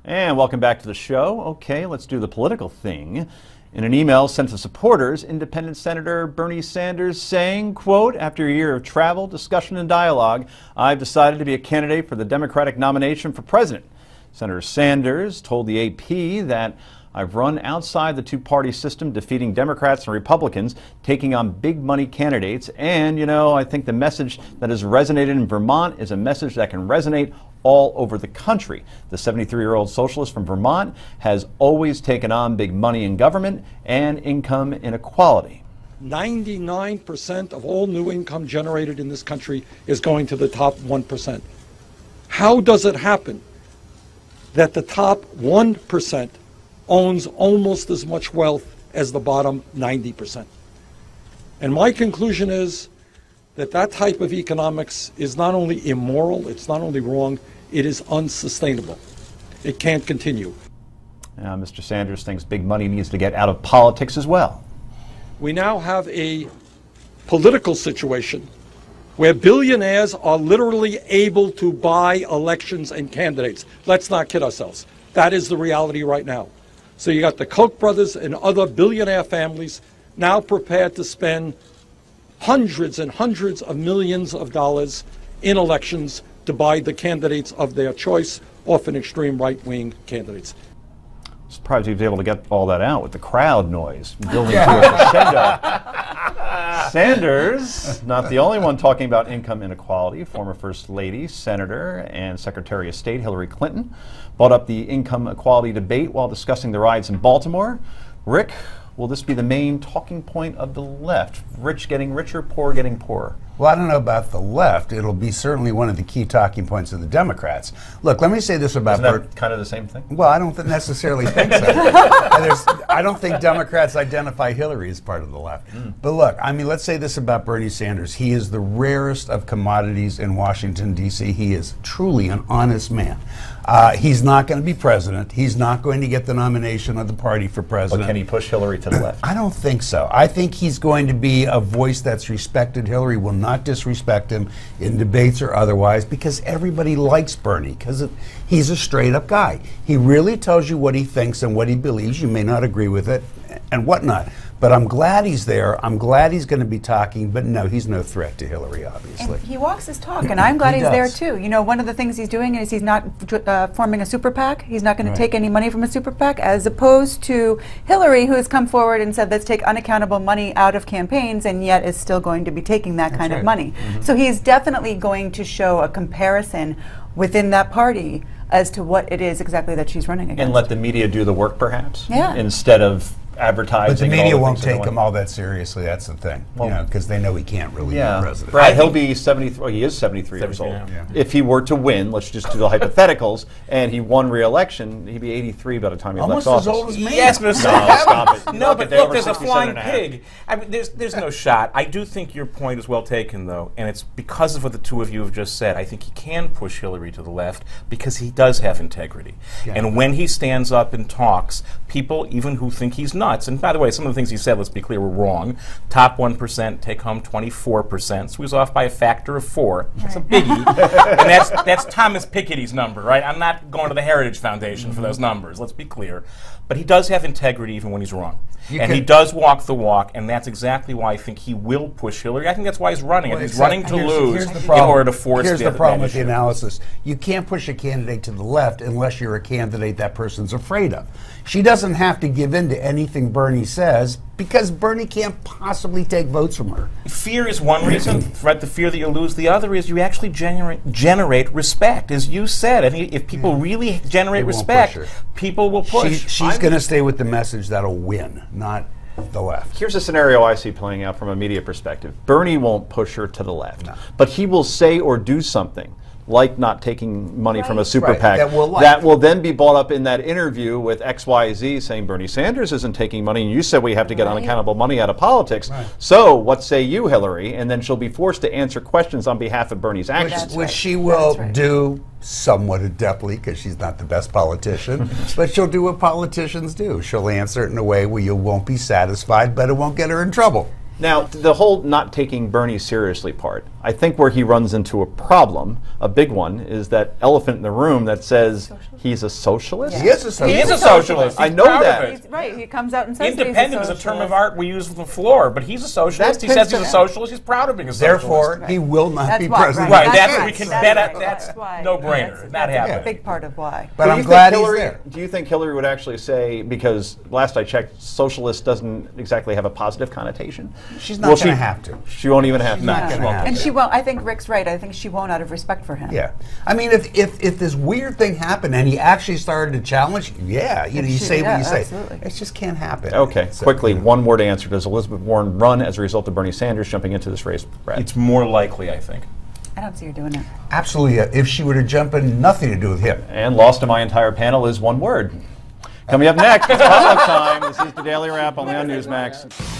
And welcome back to the show. Okay, let's do the political thing. In an email sent to supporters, Independent Senator Bernie Sanders saying, quote, "After a year of travel, discussion, and dialogue, I've decided to be a candidate for the Democratic nomination for president." Senator Sanders told the AP that "I've run outside the two-party system, defeating Democrats and Republicans, taking on big money candidates. And, I think the message that has resonated in Vermont is a message that can resonate all over the country." The 73-year-old socialist from Vermont has always taken on big money in government and income inequality. 99% of all new income generated in this country is going to the top 1%. How does it happen that the top 1% owns almost as much wealth as the bottom 90%? And my conclusion is that that type of economics is not only immoral, it's not only wrong, it is unsustainable. It can't continue. Mr. Sanders thinks big money needs to get out of politics as well. We now have a political situation where billionaires are literally able to buy elections and candidates. Let's not kid ourselves. That is the reality right now. So you got the Koch brothers and other billionaire families now prepared to spend hundreds and hundreds of millions of dollars in elections to buy the candidates of their choice, often extreme right-wing candidates. Surprised he was able to get all that out with the crowd noise building to a crescendo. Sanders, not the only one talking about income inequality. Former First Lady, Senator, and Secretary of State Hillary Clinton brought up the income equality debate while discussing the riots in Baltimore. Rick, will this be the main talking point of the left? Rich getting richer, poor getting poorer? Well, I don't know about the left. It'll be certainly one of the key talking points of the Democrats. Look, let me say this about Isn't that kind of the same thing? Well, I don't necessarily think so. I don't think Democrats identify Hillary as part of the left. But look, let's say this about Bernie Sanders. He is the rarest of commodities in Washington, D.C. He is truly an honest man. He's not going to be president. He's not going to get the nomination of the party for president. But can he push Hillary to the left? I don't think so. I think he's going to be a voice that's respected. Hillary will not disrespect him in debates or otherwise because everybody likes Bernie because he's a straight-up guy. He really tells you what he thinks and what he believes. You may not agree with it and whatnot. But I'm glad he's there. I'm glad he's going to be talking. But no, he's no threat to Hillary, obviously. And he walks his talk, and I'm glad he's there too. One of the things he's doing is he's not forming a super PAC. He's not going to take any money from a super PAC, as opposed to Hillary, who has come forward and said, let's take unaccountable money out of campaigns, and yet is still going to be taking that kind of money. So he's definitely going to show a comparison within that party as to what it is exactly that she's running against. And let the media do the work, perhaps? Yeah. Instead of advertising. But the media won't take him all that seriously. That's the thing, because they know he can't really be president. Brad, he'll be 73. Well, he is 73 years old. Yeah. If he were to win, let's just do the hypotheticals, and he won re-election, he'd be 83 by the time he left office. Almost as old as me. Yes, but stop it. No, but look, there's a flying pig. There's no shot. I do think your point is well taken, though, and it's because of what the two of you have just said. I think he can push Hillary to the left because he does have integrity. Yeah. And when he stands up and talks, people, even who think he's nuts, and by the way, some of the things he said, let's be clear, were wrong. Top 1% take home 24%. So he was off by a factor of 4. That's a biggie. And that's Thomas Piketty's number, right? I'm not going to the Heritage Foundation for those numbers. Let's be clear. But he does have integrity even when he's wrong. And he does walk the walk, and that's exactly why I think he will push Hillary. I think that's why he's running. He's running to lose in order to force Here's the problem with the analysis. You can't push a candidate to the left unless you're a candidate that person's afraid of. She doesn't have to give in to anything Bernie says because Bernie can't possibly take votes from her. Fear is one reason, right? The fear that you'll lose. The other is you actually generate respect, as you said. I think if people really generate respect, people will push. She's going to stay with the message that'll win, not the left. Here's a scenario I see playing out from a media perspective. Bernie won't push her to the left, but he will say or do something like not taking money from a super PAC, that will then be brought up in that interview with XYZ saying Bernie Sanders isn't taking money, and you said we have to get unaccountable money out of politics. So what say you, Hillary? And then she'll be forced to answer questions on behalf of Bernie's actions. Which she will do somewhat adeptly, because she's not the best politician, but she'll do what politicians do. She'll answer it in a way where you won't be satisfied, but it won't get her in trouble. Now, the whole not taking Bernie seriously part, I think where he runs into a problem, a big one, is that elephant in the room that says he's a socialist. He is a socialist. He is a socialist. I He's know proud of that. it. He's, right, he comes out and says Independent that is he's a term of socialist. art we use on the floor, but he's a socialist. That He says tends he's a to- socialist. He's proud of being a socialist. Therefore, he will not That's be why, president. Right, of the that's United we States. can bet right, at. That's why. no-brainer. Not That's happening. a big part of why. But Do I'm you think glad he's Hillary, there. do you think Hillary would actually say, because last I checked, socialist doesn't exactly have a positive connotation? She's not going to have to. She won't even have to. not gonna have And to. she won't. I think Rick's right. I think she won't out of respect for him. Yeah, I mean, if this weird thing happened and he actually started to challenge, yeah, you know, you say what you say. Absolutely. It just can't happen. Okay, So, quickly, you know. one word answer. Does Elizabeth Warren run as a result of Bernie Sanders jumping into this race, Brad? It's more likely, I think. I don't see her doing it. Absolutely. If she were to jump in, nothing to do with him. And lost to my entire panel is one word. Coming up next, it's Potluck Time. This is the Daily Wrap only on Newsmax.